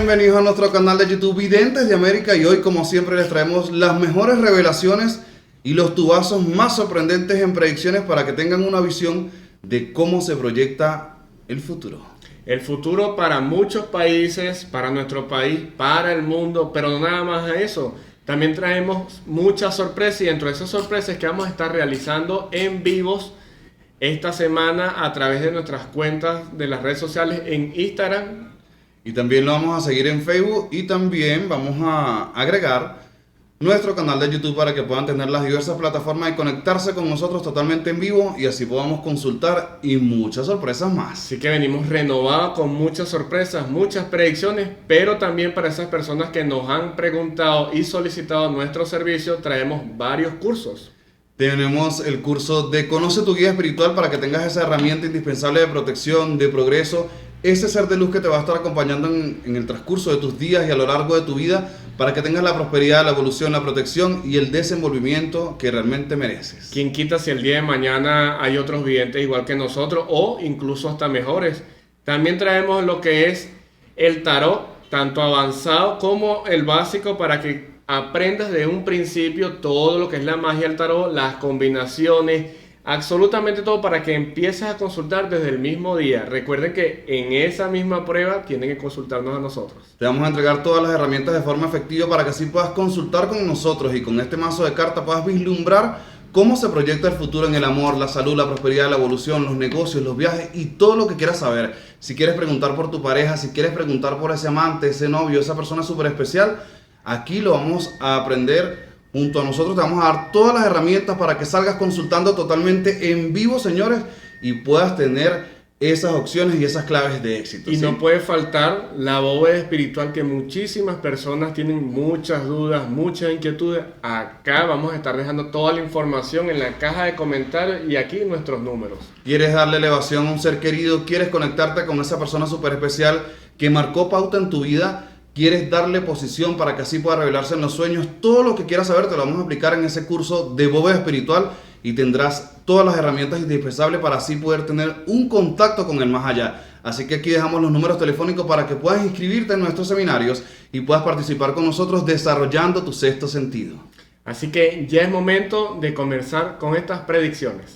bienvenidos a nuestro canal de YouTube Videntes de América y hoy como siempre les traemos las mejores revelaciones y los tubazos más sorprendentes en predicciones para que tengan una visión de cómo se proyecta el futuro. El futuro para muchos países, para nuestro país, para el mundo, pero no nada más a eso. También traemos muchas sorpresas y dentro de esas sorpresas que vamos a estar realizando en vivos esta semana a través de nuestras cuentas de las redes sociales en Instagram. Y también lo vamos a seguir en Facebook y también vamos a agregar nuestro canal de YouTube para que puedan tener las diversas plataformas y conectarse con nosotros totalmente en vivo y así podamos consultar y muchas sorpresas más. Así que venimos renovados con muchas sorpresas, muchas predicciones, pero también para esas personas que nos han preguntado y solicitado nuestro servicio, traemos varios cursos. Tenemos el curso de Conoce tu guía espiritual para que tengas esa herramienta indispensable de protección, de progreso, ese ser de luz que te va a estar acompañando en el transcurso de tus días y a lo largo de tu vida para que tengas la prosperidad, la evolución, la protección y el desenvolvimiento que realmente mereces. ¿Quién quita si el día de mañana hay otros videntes igual que nosotros o incluso hasta mejores? También traemos lo que es el tarot, tanto avanzado como el básico para que aprendas de un principio todo lo que es la magia del tarot, las combinaciones, absolutamente todo para que empieces a consultar desde el mismo día. Recuerden que en esa misma prueba tienen que consultarnos a nosotros. Te vamos a entregar todas las herramientas de forma efectiva para que así puedas consultar con nosotros y con este mazo de cartas puedas vislumbrar cómo se proyecta el futuro en el amor, la salud, la prosperidad, la evolución, los negocios, los viajes y todo lo que quieras saber. Si quieres preguntar por tu pareja, si quieres preguntar por ese amante, ese novio, esa persona súper especial, aquí lo vamos a aprender. Junto a nosotros te vamos a dar todas las herramientas para que salgas consultando totalmente en vivo, señores, y puedas tener esas opciones y esas claves de éxito. Y ¿sí? no puede faltar la bóveda espiritual que muchísimas personas tienen muchas dudas, muchas inquietudes. Acá vamos a estar dejando toda la información en la caja de comentarios y aquí nuestros números. ¿Quieres darle elevación a un ser querido? ¿Quieres conectarte con esa persona súper especial que marcó pauta en tu vida? ¿Quieres darle posición para que así pueda revelarse en los sueños? Todo lo que quieras saber te lo vamos a aplicar en ese curso de bóveda espiritual y tendrás todas las herramientas indispensables para así poder tener un contacto con el más allá. Así que aquí dejamos los números telefónicos para que puedas inscribirte en nuestros seminarios y puedas participar con nosotros desarrollando tu sexto sentido. Así que ya es momento de comenzar con estas predicciones.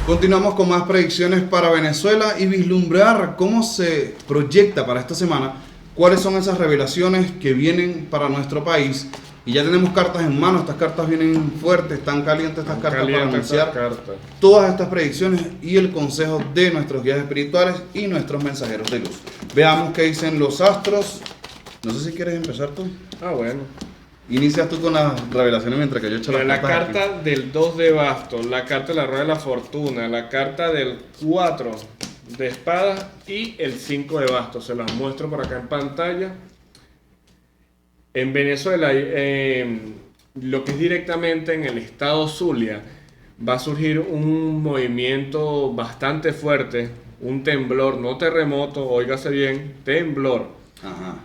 Continuamos con más predicciones para Venezuela y vislumbrar cómo se proyecta para esta semana. ¿Cuáles son esas revelaciones que vienen para nuestro país? Y ya tenemos cartas en mano, estas cartas vienen fuertes, están calientes estas cartas para anunciar todas estas predicciones y el consejo de nuestros guías espirituales y nuestros mensajeros de luz. Veamos qué dicen los astros. No sé si quieres empezar tú. Bueno. Inicias tú con las revelaciones mientras que yo echo la carta del 2 de bastos, la carta de la rueda de la fortuna, la carta del 4 de espadas y el 5 de bastos. Se las muestro por acá en pantalla. En Venezuela, lo que es directamente en el estado Zulia, va a surgir un movimiento bastante fuerte, un temblor, no terremoto, óigase bien, temblor. Ajá.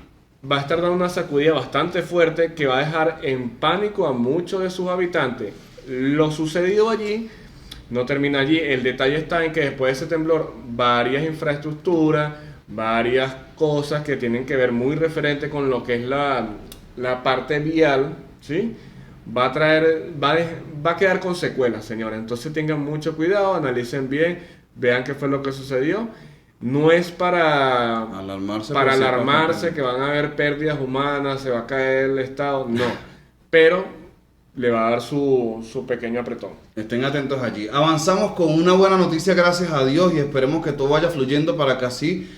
Va a estar dando una sacudida bastante fuerte que va a dejar en pánico a muchos de sus habitantes. Lo sucedido allí no termina allí. El detalle está en que después de ese temblor, varias infraestructuras, varias cosas que tienen que ver muy referente con lo que es la parte vial, ¿sí? Va a quedar con secuelas, señores. Entonces tengan mucho cuidado, analicen bien, vean qué fue lo que sucedió. No es para alarmarse que van a haber pérdidas humanas, se va a caer el estado, no. Pero le va a dar su pequeño apretón. Estén atentos allí. Avanzamos con una buena noticia, gracias a Dios, y esperemos que todo vaya fluyendo para que así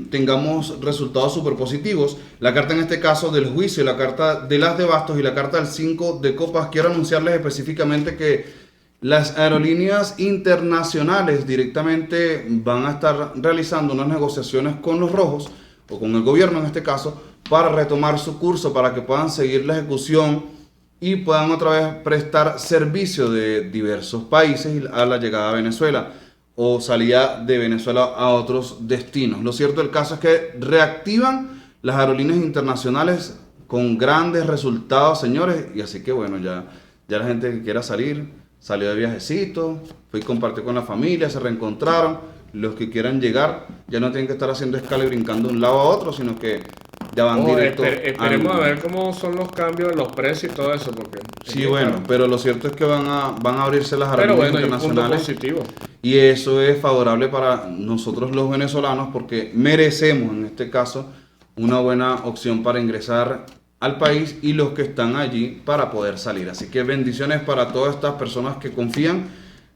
tengamos resultados súper positivos. La carta en este caso del juicio, la carta de las de bastos y la carta del 5 de copas. Quiero anunciarles específicamente que las aerolíneas internacionales directamente van a estar realizando unas negociaciones con los rojos, o con el gobierno en este caso, para retomar su curso, para que puedan seguir la ejecución y puedan otra vez prestar servicio de diversos países a la llegada a Venezuela o salida de Venezuela a otros destinos. Lo cierto del caso es que reactivan las aerolíneas internacionales con grandes resultados, señores, y así que bueno, ya la gente que quiera salir, salió de viajecito, fue y compartió con la familia, se reencontraron. los que quieran llegar ya no tienen que estar haciendo escala y brincando de un lado a otro, sino que ya van directo. Esperemos a ver cómo son los cambios en los precios y todo eso, porque... Sí, bueno, pero lo cierto es que van a abrirse las Pero aerolíneas bueno, hay un punto internacionales. positivo. Y eso es favorable para nosotros los venezolanos porque merecemos, en este caso, una buena opción para ingresar al país y los que están allí para poder salir. Así que bendiciones para todas estas personas que confían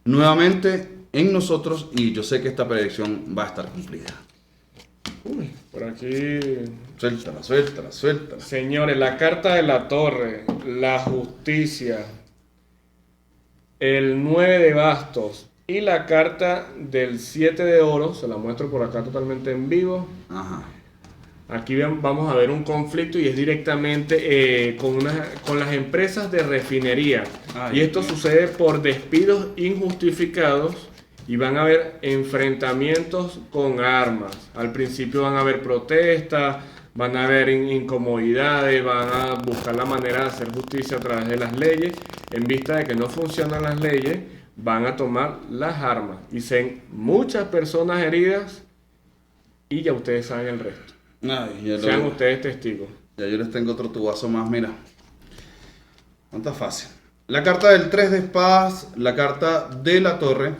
nuevamente en nosotros y yo sé que esta predicción va a estar cumplida. Uy, por aquí... Suéltala, suéltala, suéltala. Señores, la carta de la torre, la justicia, el 9 de bastos y la carta del 7 de oro, se la muestro por acá totalmente en vivo. Ajá. Aquí vamos a ver un conflicto y es directamente con las empresas de refinería. Ay, y esto Dios. sucede por despidos injustificados y van a haber enfrentamientos con armas. Al principio van a haber protestas, van a haber incomodidades, van a buscar la manera de hacer justicia a través de las leyes. En vista de que no funcionan las leyes, van a tomar las armas. Y sean muchas personas heridas y ya ustedes saben el resto. Ay, Sean ustedes testigos. Ya yo les tengo otro tubazo más, mira. No está fácil. La carta del 3 de espadas, la carta de la torre,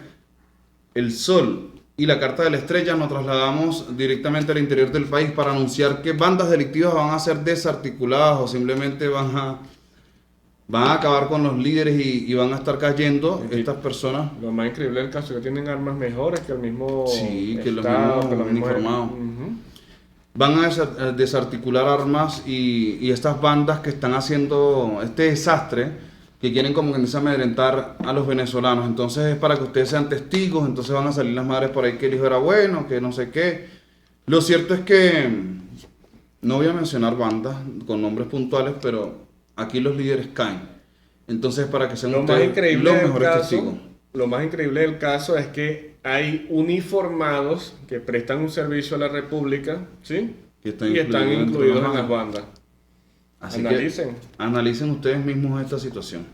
el sol y la carta de la estrella nos trasladamos directamente al interior del país para anunciar que bandas delictivas van a ser desarticuladas o simplemente van a acabar con los líderes y van a estar cayendo estas personas. Lo más increíble del caso es que tienen armas mejores que el mismo Sí, que los Estado, mismos que los mismos- uniformados. Ujú. Van a desarticular armas y estas bandas que están haciendo este desastre, que quieren como que amedrentar a los venezolanos. Entonces es para que ustedes sean testigos, entonces van a salir las madres por ahí que el hijo era bueno, que no sé qué. Lo cierto es que no voy a mencionar bandas con nombres puntuales, pero aquí los líderes caen. Entonces para que sean Lo más ustedes increíble los del mejores caso, testigos. lo más increíble del caso es que hay uniformados que prestan un servicio a la República, ¿sí? Que están y están incluidos dentro de incluidos las en las bandas. Así Analicen. que analicen ustedes mismos esta situación.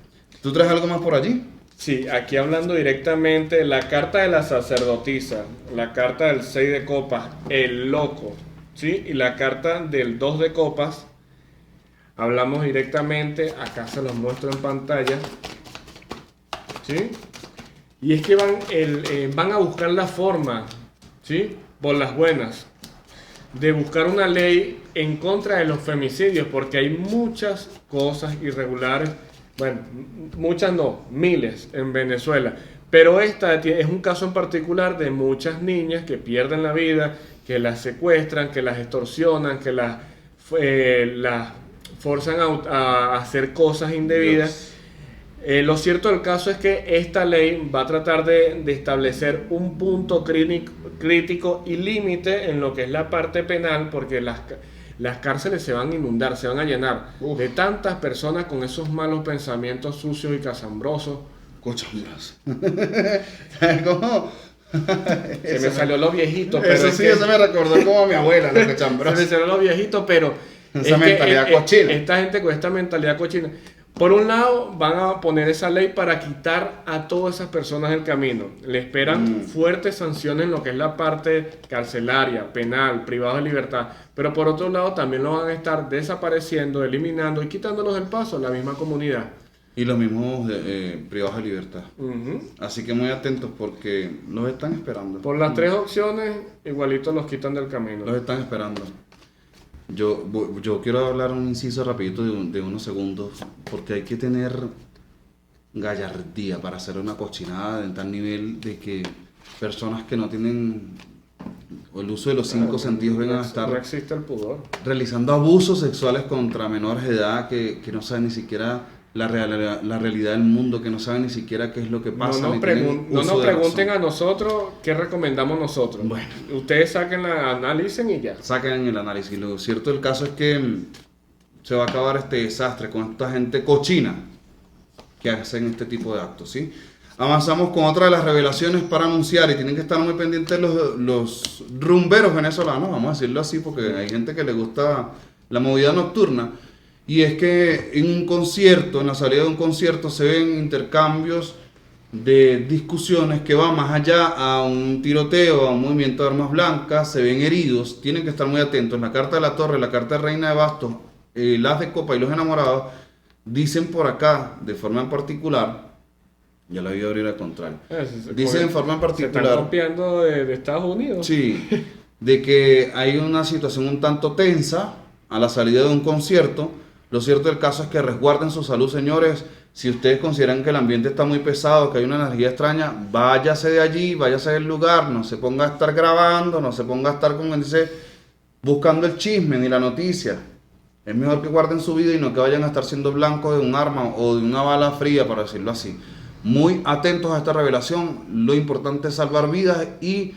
¿Tú traes algo más por allí? Sí, aquí hablando directamente, la carta de la sacerdotisa, la carta del 6 de copas, el loco, ¿sí? Y la carta del 2 de copas, hablamos directamente, acá se los muestro en pantalla, ¿sí? Y es que van a buscar la forma, ¿sí? Por las buenas, de buscar una ley en contra de los femicidios, porque hay muchas cosas irregulares, bueno, muchas no, miles en Venezuela, pero esta es un caso en particular de muchas niñas que pierden la vida, que las secuestran, que las extorsionan, que las forzan a hacer cosas indebidas. Lo cierto del caso es que esta ley va a tratar de establecer un punto crítico y límite en lo que es la parte penal, porque las cárceles se van a inundar, se van a llenar de tantas personas con esos malos pensamientos sucios y casambrosos. Cochambras. ¿Cómo? Se me salió lo viejito, pero Eso es sí, que- eso me recordó como a mi abuela, los se cochambras. me salió lo viejito, pero Esa mentalidad cochina. Esta gente con esta mentalidad cochina. Por un lado, van a poner esa ley para quitar a todas esas personas del camino. Le esperan fuertes sanciones en lo que es la parte carcelaria, penal, privado de libertad. Pero por otro lado, también lo van a estar desapareciendo, eliminando y quitándolos del paso a la misma comunidad. Y los mismos privados de libertad. Ujú. Así que muy atentos porque los están esperando. Por las tres opciones, igualito los quitan del camino. Los están esperando. Yo quiero hablar un inciso rapidito de unos segundos, porque hay que tener gallardía para hacer una cochinada de tal nivel de que personas que no tienen el uso de los cinco sentidos vengan a No estar existe el pudor. realizando abusos sexuales contra menores de edad que no saben ni siquiera la realidad del mundo, que no saben ni siquiera qué es lo que pasa. No ni tienen nos uso de pregunten razón. a nosotros qué recomendamos nosotros. Bueno. Ustedes analicen y ya. Saquen el análisis. Lo cierto del caso es que se va a acabar este desastre con esta gente cochina que hacen este tipo de actos, ¿sí? Avanzamos con otra de las revelaciones para anunciar y tienen que estar muy pendientes los rumberos venezolanos, vamos a decirlo así, porque hay gente que le gusta la movida nocturna. Y es que en un concierto, en la salida de un concierto, se ven intercambios de discusiones que va más allá a un tiroteo, a un movimiento de armas blancas, se ven heridos, tienen que estar muy atentos. La carta de la Torre, la carta de Reina de Bastos, las de Copa y los enamorados, dicen por acá, de forma en particular, ya la voy a abrir al contrario, dicen en forma en particular... Se están copiando de Estados Unidos. Sí, de que hay una situación un tanto tensa a la salida de un concierto. Lo cierto del caso es que resguarden su salud, señores. Si ustedes consideran que el ambiente está muy pesado, que hay una energía extraña, váyase de allí, váyase del lugar, no se ponga a estar grabando, no se ponga a estar, como dice, buscando el chisme ni la noticia. Es mejor que guarden su vida y no que vayan a estar siendo blancos de un arma o de una bala fría, para decirlo así. Muy atentos a esta revelación, lo importante es salvar vidas y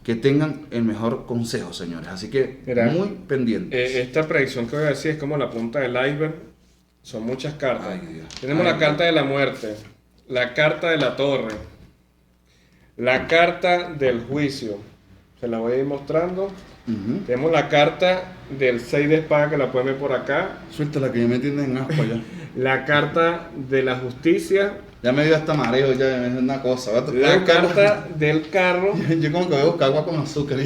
que tengan el mejor consejo, señores. Así que Mira, muy pendientes. Esta predicción que voy a decir es como la punta del iceberg. Son muchas cartas. Ay, Dios. Tenemos la carta de la muerte, la carta de la torre, la carta del juicio. Se la voy a ir mostrando. Ujú. Tenemos la carta del 6 de espada, que la pueden ver por acá. Suéltala que ya me tienen en aspa ya. La carta de la justicia. Ya me dio hasta mareo, ya es una cosa. La carta del carro. Yo como que voy a buscar agua con azúcar.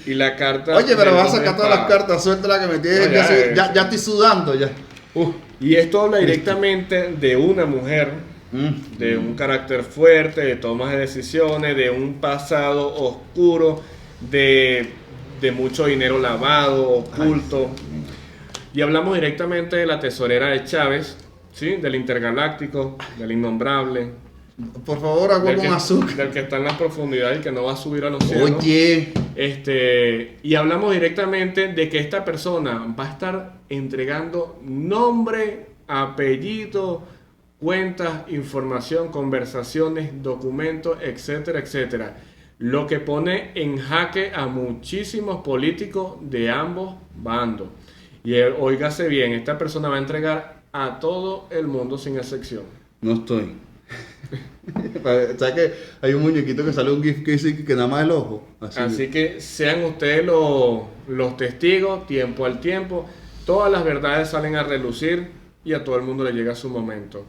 Y la carta. Oye, pero del vas a dos de sacar todas las espada. cartas, suéltala que me tienes. No, Ya estoy sudando ya. Y esto habla directamente de una mujer, de un carácter fuerte, de tomas de decisiones, de un pasado oscuro, de mucho dinero lavado, oculto. Y hablamos directamente de la tesorera de Chávez, ¿sí? Del intergaláctico, del innombrable, Por favor, agua del con azúcar. del que está en las profundidades y que no va a subir a los cielos. Oye. Y hablamos directamente de que esta persona va a estar entregando nombre, apellido, cuentas, información, conversaciones, documentos, etcétera, etcétera. Lo que pone en jaque a muchísimos políticos de ambos bandos. Y óigase bien, esta persona va a entregar a todo el mundo sin excepción. No estoy. ¿Sabes que hay un muñequito que sale un GIF que dice que nada más el ojo? Así que sean ustedes los testigos, tiempo al tiempo. Todas las verdades salen a relucir y a todo el mundo le llega su momento.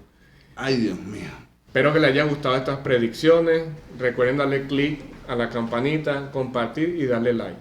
Ay, Dios mío. Espero que les haya gustado estas predicciones. Recuerden darle click a la campanita, compartir y darle like.